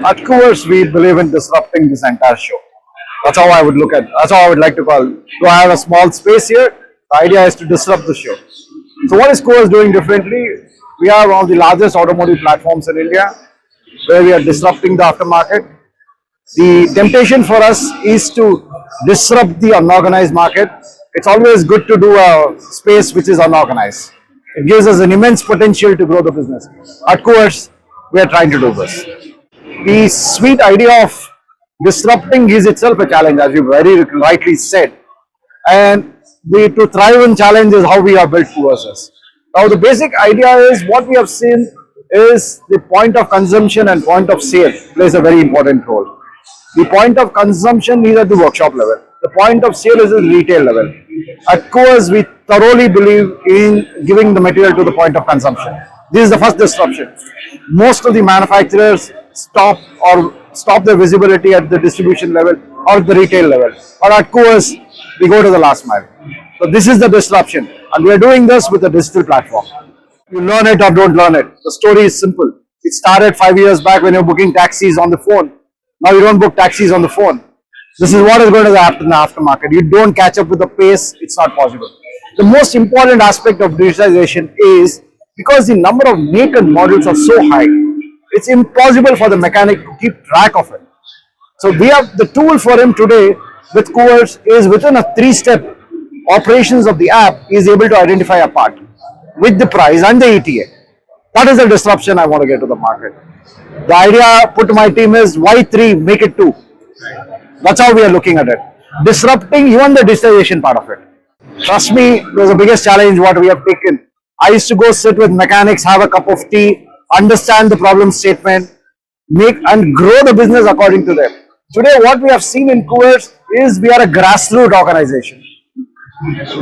At Koovers, we believe in disrupting this entire show. That's how I would look at it. That's how I would like to call it. So I have a small space here. The idea is to disrupt the show. So what is Koovers doing differently? We are one of the largest automotive platforms in India, where we are disrupting the aftermarket. The temptation for us is to disrupt the unorganized market. It's always good to do a space which is unorganized. It gives us an immense potential to grow the business. At Koovers, we are trying to do this. The sweet idea of disrupting is itself a challenge, as you very rightly said. And to thrive in challenge is how we have built Koovers. Now, the basic idea is what we have seen is the point of consumption and point of sale plays a very important role. The point of consumption is at the workshop level. The point of sale is at the retail level. At Koovers, we thoroughly believe in giving the material to the point of consumption. This is the first disruption. Most of the manufacturers stop their visibility at the distribution level or the retail level. But at Koovers, we go to the last mile. So this is the disruption, and we are doing this with a digital platform. You learn it or don't learn it. The story is simple. It started 5 years back when you were booking taxis on the phone. Now you don't book taxis on the phone. This is what is going to happen in the aftermarket. You don't catch up with the pace, it's not possible. The most important aspect of digitization is because the number of make and models are so high, it's impossible for the mechanic to keep track of it. So we have the tool for him today with Koovers is within a 3-step operations of the app is able to identify a part with the price and the ETA. That is the disruption I want to get to the market. The idea put to my team is why 3, make it 2. That's how we are looking at it. Disrupting even the digitization part of it. Trust me, it was the biggest challenge what we have taken. I used to go sit with mechanics, have a cup of tea, understand the problem statement, make and grow the business according to them. Today, what we have seen in Koovers is we are a grassroots organization.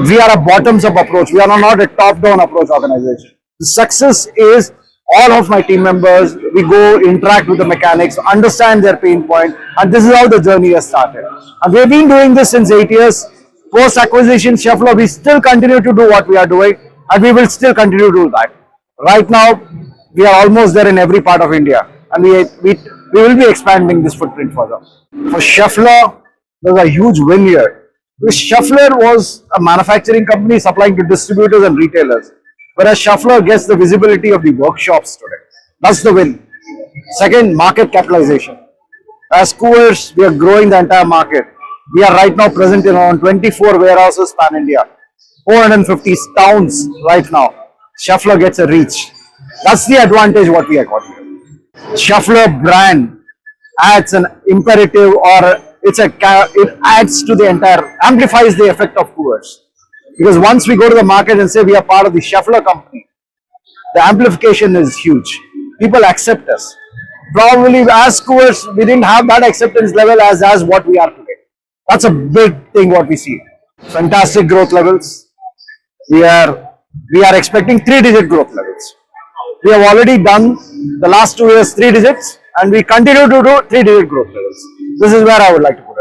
We are a bottoms-up approach. We are not a top-down approach organization. The success is all of my team members, we go interact with the mechanics, understand their pain point, and this is how the journey has started. And we've been doing this since 8 years. Post-acquisition, Schaeffler, we still continue to do what we are doing, and we will still continue to do that. Right now, we are almost there in every part of India, and we will be expanding this footprint further. For Schaeffler, there's a huge win here. Because Schaeffler was a manufacturing company supplying to distributors and retailers, whereas Schaeffler gets the visibility of the workshops today. That's the win. Second, market capitalization. As Koovers, we are growing the entire market. We are right now present in around 24 warehouses pan-India, 450 towns right now. Schaeffler gets a reach. That's the advantage what we have got here. Schaeffler brand adds an imperative or it adds to the entire, amplifies the effect of Koovers. Because once we go to the market and say we are part of the Schaeffler company, the amplification is huge. People accept us. Probably as Koovers, we didn't have that acceptance level as what we are today. That's a big thing what we see. Fantastic growth levels. We are expecting 3-digit growth levels. We have already done the last 2 years 3 digits, and we continue to do 3-digit growth levels. This is where I would like to go.